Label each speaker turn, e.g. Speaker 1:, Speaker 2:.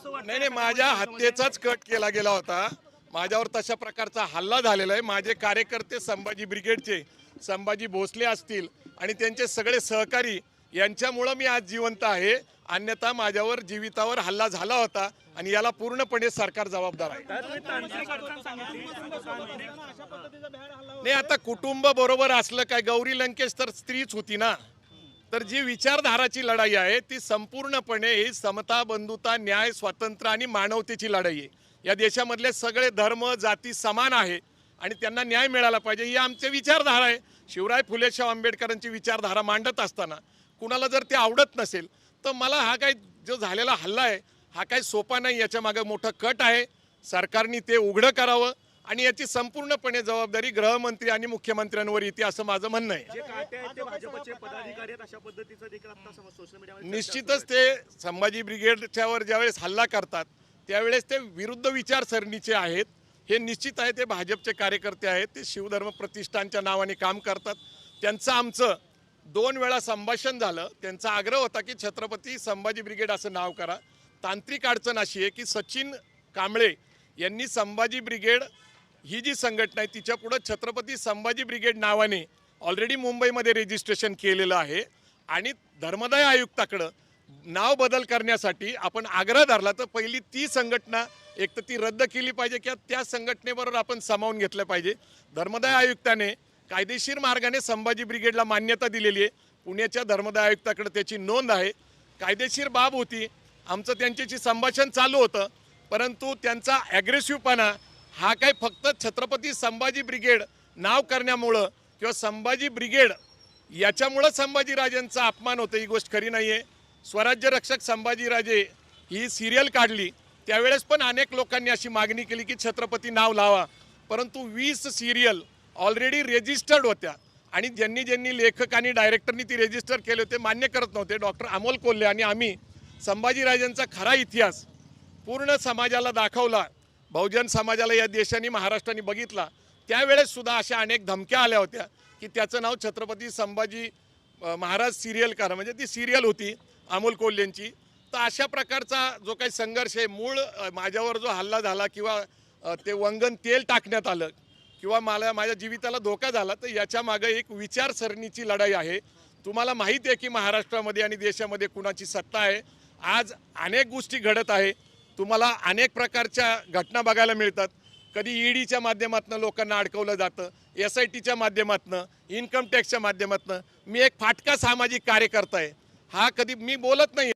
Speaker 1: असं वाटतं?
Speaker 2: नाही नाही, माझ्या हत्येचाच कट केला गेला होता. माझ्यावर तशा प्रकारचा हल्ला झालेला आहे. माझे कार्यकर्ते संभाजी ब्रिगेडचे, संभाजी भोसले असतील आणि त्यांचे सगळे सहकारी यांच्यामुळं मी आज जिवंत आहे. अन्यथा माझ्यावर जीवितावर हल्ला झाला होता आणि याला पूर्णपणे सरकार जबाबदार आहे.
Speaker 1: तुम्ही तांत्रिक अडचण सांगितली.
Speaker 2: नाही, आता कुटुंब बरोबर असलं काय, गौरी लंकेश तर स्त्रीच होती ना. तर जी विचारधाराची लढाई आहे ती संपूर्णपणे ही समता, बंधुता, न्याय, स्वातंत्र्य आणि मानवतेची लढाई आहे. या देशामधले सगळे धर्म जाती समान आहे आणि त्यांना न्याय मिळाला पाहिजे, ही आमची विचारधारा आहे. शिवराय फुले शाह आंबेडकरांची विचारधारा मांडत असताना कुणाला जर ते आवडत नसेल तर मला हा काय जो झालेला हल्ला आहे हा काही सोपा नाही. याच्या मागे मोठं कट आहे. सरकारने ते उघडं करावं आणि याची संपूर्णपणे जबाबदारी गृहमंत्री आणि मुख्यमंत्र्यांवर येते असं माझं म्हणणं आहे.
Speaker 1: जे काटे आहेत ते भाजपचे पदाधिकारी आहेत अशा पद्धतीचं देखील आता सोशल मीडियावर
Speaker 2: निश्चितच ते संभाजी ब्रिगेडच्यावर ज्यावेळेस हल्ला करतात त्यावेळेस ते विरुद्ध विचारसरणीचे आहेत. हे निश्चित आहे, ते भाजपचे कार्यकर्ते आहेत. ते शिवधर्म प्रतिष्ठानच्या नावाने काम करतात. त्यांचं आमचं 2 वेळा संभाषण झालं. त्यांचा आग्रह होता की छत्रपती संभाजी ब्रिगेड असं नाव करा. तांत्रिक अडचण अशी आहे की सचिन कांबळे यांनी संभाजी ब्रिगेड ही जी संघटना आहे तिच्या पुढे छत्रपती संभाजी ब्रिगेड नावाने ऑलरेडी मुंबईमध्ये रजिस्ट्रेशन केलेलं आहे आणि धर्मदाय आयुक्ताकडं नाव बदल करण्यासाठी आपण आग्रह धरला तर पहिली ती संघटना एक तर ती रद्द केली पाहिजे किंवा त्या संघटनेबरोबर आपण सामावून घेतलं पाहिजे. धर्मदाय आयुक्ताने कायदेशीर मार्गाने संभाजी ब्रिगेडला मान्यता दिलेली आहे. पुण्याच्या धर्मदाय आयुक्ताकडे त्याची नोंद आहे. कायदेशीर बाब होती. आमचं त्यांच्याशी संभाषण चालू होतं, परंतु त्यांचा ॲग्रेसिव्हपणा हा काय फक्त छत्रपती संभाजी ब्रिगेड नाव करण्यामुळं किंवा संभाजी ब्रिगेड याच्यामुळं संभाजीराजेंचा अपमान होतो ही गोष्ट खरी नाही आहे. स्वराज्य रक्षक संभाजीराजे ही सिरियल काढली त्यावेळेस पण अनेक लोकांनी अशी मागणी केली की छत्रपती नाव लावा, परंतु 20 सिरियल ऑलरेडी रजिस्टर्ड होत्या आणि ज्यांनी ज्यांनी लेखक आणि डायरेक्टरनी ती रजिस्टर केले होते मान्य करत नव्हते. डॉक्टर अमोल कोल्हे आणि आम्ही संभाजीराजेंचा खरा इतिहास पूर्ण समाजाला दाखवला. बहुजन समाजाला या देशाने महाराष्ट्राने बघितला. त्यावेळेस सुद्धा अशा अनेक धमक्या आल्या होत्या की त्याचं नाव छत्रपती संभाजी महाराज सिरियल करा, म्हणजे ती सिरियल होती अमोल कोल्हेंची. तर अशा प्रकारचा जो काही संघर्ष आहे, मूळ माझ्यावर जो हल्ला झाला किंवा ते वंगण तेल टाकण्यात आलं किंवा माझ्या जीविताला धोका झाला, तर याच्या मागे एक विचारसरणीची लढाई आहे. तुम्हाला माहिती आहे की महाराष्ट्रामध्ये आणि देशामध्ये कुणाची सत्ता आहे. आज अनेक गोष्टी घडत आहे. तुम्हाला अनेक प्रकारच्या घटना बघायला मिळतात. कधी ईडीच्या माध्यमातून लोकांना अडकवलं जातं, SITच्या माध्यमातून, इन्कम टॅक्सच्या माध्यमातून. मी एक फाटका सामाजिक कार्यकर्ता आहे. हा कधी मी बोलत नाही.